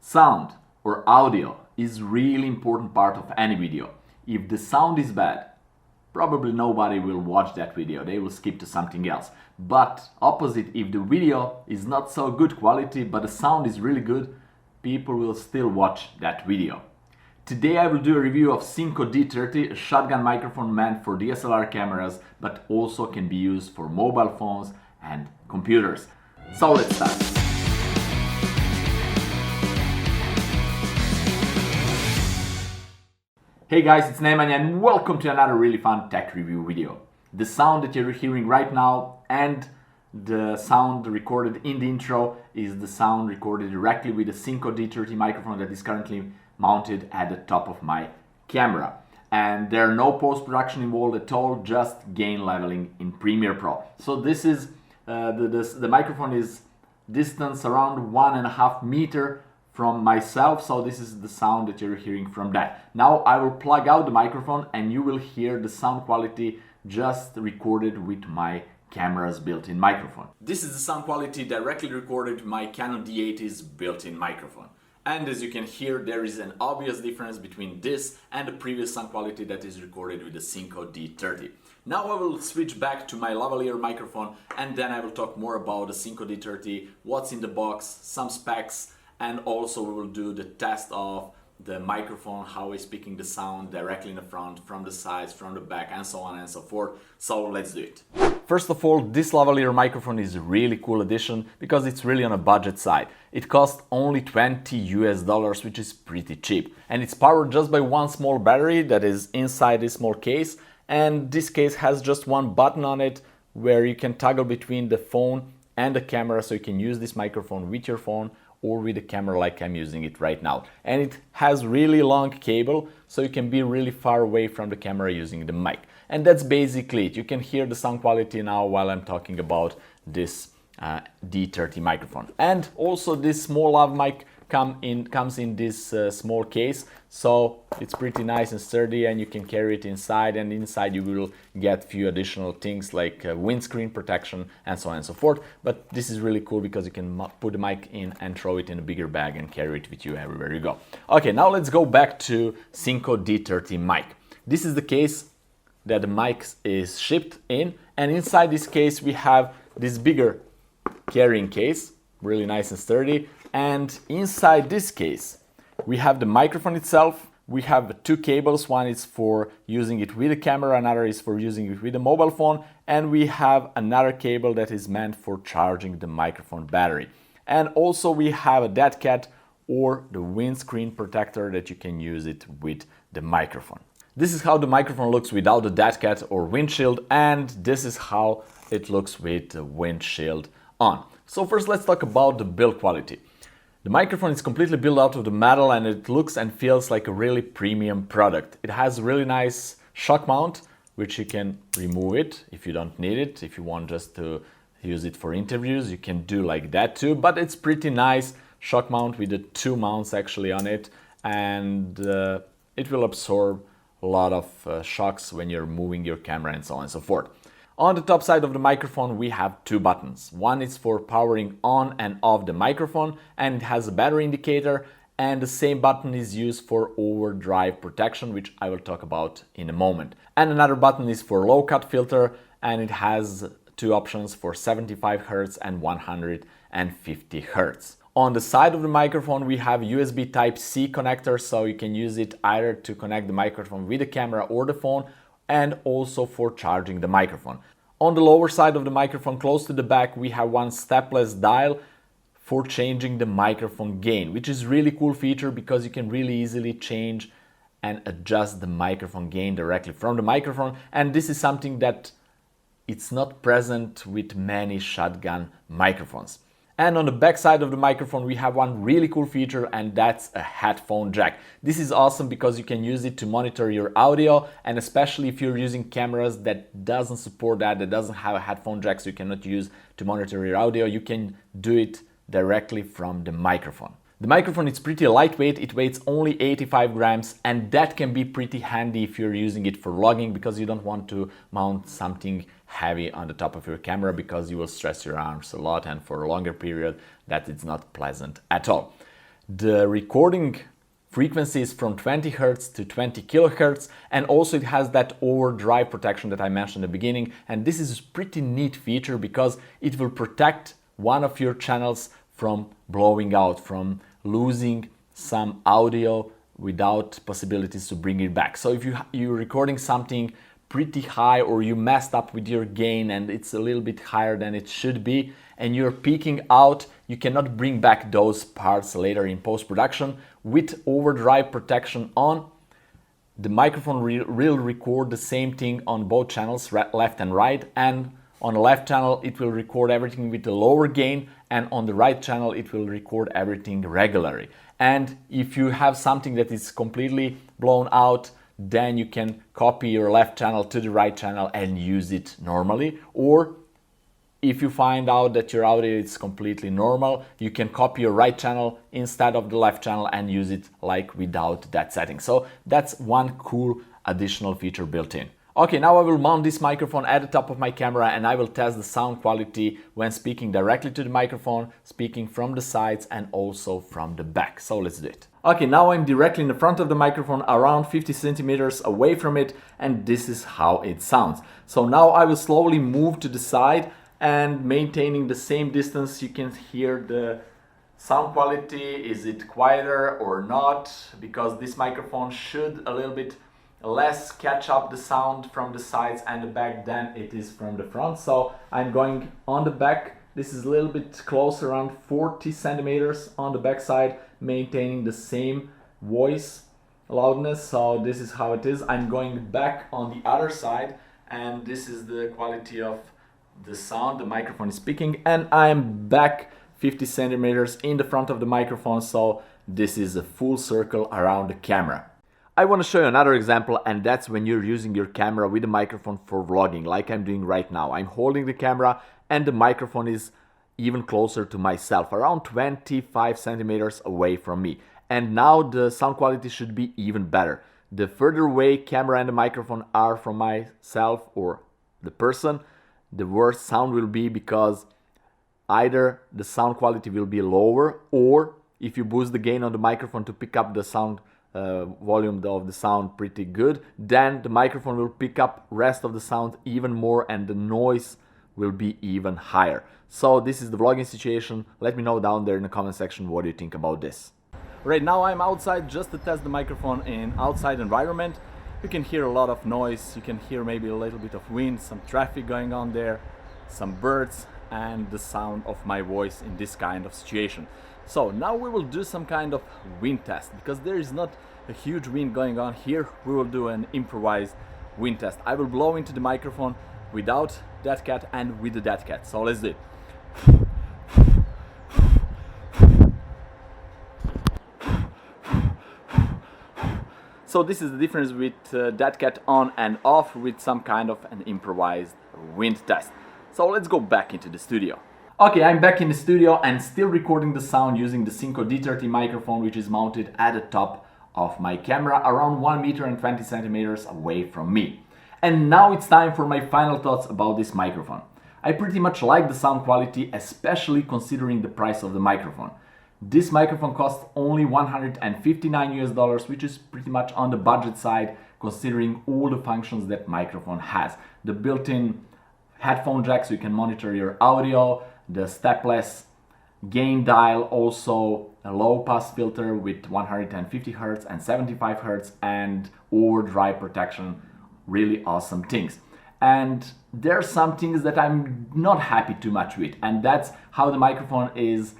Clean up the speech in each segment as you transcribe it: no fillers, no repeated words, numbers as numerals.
Sound or audio is really important part of any video. If the sound is bad, probably nobody will watch that video, they will skip to something else. But opposite, if the video is not so good quality but the sound is really good, people will still watch that video. Today I will do a review of Synco D30, a shotgun microphone meant for DSLR cameras but also can be used for mobile phones and computers. So let's start. Hey guys, it's Nemanja and welcome to another really fun tech review video. The sound that you're hearing right now and the sound recorded in the intro is the sound recorded directly with the Synco D30 microphone that is currently mounted at the top of my camera. And there are no post-production involved at all, just gain leveling in Premiere Pro. So this is, the microphone is distance around 1.5 meters from myself, so this is the sound that you're hearing from that. Now I will plug out the microphone and you will hear the sound quality just recorded with my camera's built-in microphone. This is the sound quality directly recorded with my Canon D80's built-in microphone. And as you can hear, there is an obvious difference between this and the previous sound quality that is recorded with the Synco D30. Now I will switch back to my lavaliere microphone and then I will talk more about the Synco D30, what's in the box, some specs, and also we will do the test of the microphone, how it's picking the sound directly in the front, from the sides, from the back, and so on and so forth. So let's do it. First of all, this lavaliere microphone is a really cool addition because it's really on a budget side. It costs only $20 which is pretty cheap. And it's powered just by one small battery that is inside this small case. And this case has just one button on it where you can toggle between the phone and the camera, so you can use this microphone with your phone or with the camera like I'm using it right now. And it has really long cable, so you can be really far away from the camera using the mic. And that's basically it. You can hear the sound quality now while I'm talking about this D30 microphone. And also this small lav mic comes in this small case, so it's pretty nice and sturdy and you can carry it inside, and inside you will get few additional things like windscreen protection and so on and so forth. But this is really cool because you can put the mic in and throw it in a bigger bag and carry it with you everywhere you go. Okay, now let's go back to Synco D30 mic. This is the case that the mic is shipped in, and inside this case we have this bigger carrying case, really nice and sturdy. And inside this case we have the microphone itself. We have two cables, one is for using it with a camera, another is for using it with a mobile phone, and we have another cable that is meant for charging the microphone battery. And also we have a dead cat or the windscreen protector that you can use it with the microphone. This is how the microphone looks without the dead cat or windshield, and this is how it looks with the windshield on. So first let's talk about the build quality. The microphone is completely built out of the metal and it looks and feels like a really premium product. It has a really nice shock mount, which you can remove it if you don't need it. If you want just to use it for interviews, you can do like that too. But it's pretty nice shock mount with the two mounts actually on it, and it will absorb a lot of shocks when you're moving your camera and so on and so forth. On the top side of the microphone we have two buttons. One is for powering on and off the microphone, and it has a battery indicator, and the same button is used for overdrive protection, which I will talk about in a moment. And another button is for low cut filter, and it has two options for 75 Hz and 150 Hz. On the side of the microphone we have USB Type-C connector, so you can use it either to connect the microphone with the camera or the phone, and also for charging the microphone. On the lower side of the microphone, close to the back, we have one stepless dial for changing the microphone gain, which is really cool feature because you can really easily change and adjust the microphone gain directly from the microphone. And this is something that it's not present with many shotgun microphones. And on the back side of the microphone we have one really cool feature, and that's a headphone jack. This is awesome because you can use it to monitor your audio, and especially if you're using cameras that doesn't support that doesn't have a headphone jack, so you cannot use to monitor your audio, you can do it directly from the microphone. The microphone is pretty lightweight, it weighs only 85 grams, and that can be pretty handy if you're using it for vlogging, because you don't want to mount something heavy on the top of your camera because you will stress your arms a lot, and for a longer period that is not pleasant at all. The recording frequency is from 20 Hz to 20 kHz, and also it has that overdrive protection that I mentioned in the beginning, and this is a pretty neat feature because it will protect one of your channels from blowing out, from losing some audio without possibilities to bring it back. So if you're recording something pretty high, or you messed up with your gain and it's a little bit higher than it should be, and you're peaking out, you cannot bring back those parts later in post-production. With overdrive protection on, the microphone will record the same thing on both channels, left and right, and on the left channel it will record everything with the lower gain, and on the right channel it will record everything regularly. And if you have something that is completely blown out, then you can copy your left channel to the right channel and use it normally. Or if you find out that your audio is completely normal, you can copy your right channel instead of the left channel and use it like without that setting. So that's one cool additional feature built in. Okay, now I will mount this microphone at the top of my camera and I will test the sound quality when speaking directly to the microphone, speaking from the sides and also from the back. So let's do it. Okay, now I'm directly in the front of the microphone, around 50 centimeters away from it, and this is how it sounds. So now I will slowly move to the side, and maintaining the same distance, you can hear the sound quality. Is it quieter or not? Because this microphone should a little bit less catch up the sound from the sides and the back than it is from the front. So I'm going on the back. This is a little bit closer, around 40 centimeters on the back side, maintaining the same voice loudness. So this is how it is. I'm going back on the other side, and this is the quality of the sound the microphone is speaking, and I'm back 50 centimeters in the front of the microphone. So this is a full circle around the camera. I want to show you another example, and that's when you're using your camera with the microphone for vlogging, like I'm doing right now. I'm holding the camera and the microphone is even closer to myself, around 25 centimeters away from me. And now the sound quality should be even better. The further away camera and the microphone are from myself or the person, the worse sound will be, because either the sound quality will be lower, or if you boost the gain on the microphone to pick up the sound volume of the sound pretty good, then the microphone will pick up rest of the sound even more and the noise will be even higher. So this is the vlogging situation. Let me know down there in the comment section what you think about this. Right now I'm outside just to test the microphone in outside environment. You can hear a lot of noise, you can hear maybe a little bit of wind, some traffic going on there, some birds, and the sound of my voice in this kind of situation. So now we will do some kind of wind test, because there is not a huge wind going on here. We will do an improvised wind test. I will blow into the microphone without that cat and with the dead cat. So let's do it. So this is the difference with that cat on and off with some kind of an improvised wind test. So let's go back into the studio. Okay, I'm back in the studio and still recording the sound using the Synco D30 microphone, which is mounted at the top of my camera, around 1 meter and 20 centimeters away from me. And now it's time for my final thoughts about this microphone. I pretty much like the sound quality, especially considering the price of the microphone. This microphone costs only $159 US, which is pretty much on the budget side considering all the functions that microphone has. The built-in headphone jack so you can monitor your audio, the stepless gain dial, also a low pass filter with 150 Hz and 75 Hz, and overdrive protection. Really awesome things. And there are some things that I'm not happy too much with, and that's how the microphone is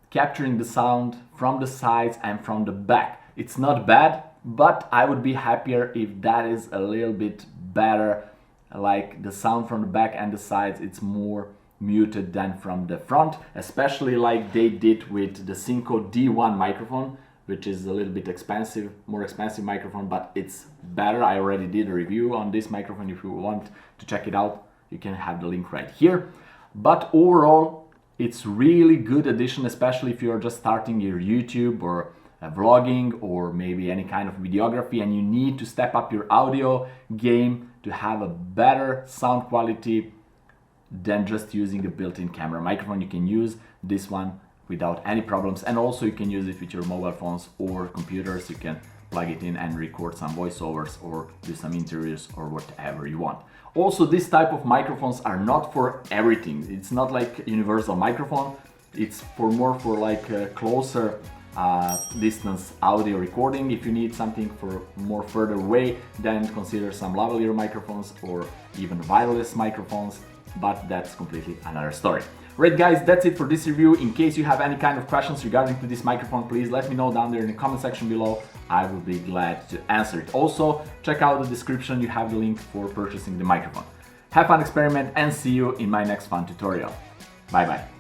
capturing the sound from the sides and from the back. It's not bad, but I would be happier if that is a little bit better. Like the sound from the back and the sides, it's more muted than from the front, especially like they did with the Synco D1 microphone, which is a little bit expensive, more expensive microphone, but it's better. I already did a review on this microphone. If you want to check it out, you can have the link right here. But overall, it's really good addition, especially if you're just starting your YouTube or vlogging or maybe any kind of videography and you need to step up your audio game to have a better sound quality than just using a built-in camera microphone. You can use this one without any problems. And also you can use it with your mobile phones or computers. You can plug it in and record some voiceovers or do some interviews or whatever you want. Also, this type of microphones are not for everything. It's not like universal microphone. It's more for like closer distance audio recording. If you need something for more further away, then consider some lavaliere microphones or even wireless microphones, but that's completely another story. Right guys, that's it for this review. In case you have any kind of questions regarding to this microphone, please let me know down there in the comment section below. I will be glad to answer it. Also, check out the description, you have the link for purchasing the microphone. Have fun, experiment, and see you in my next fun tutorial. Bye bye.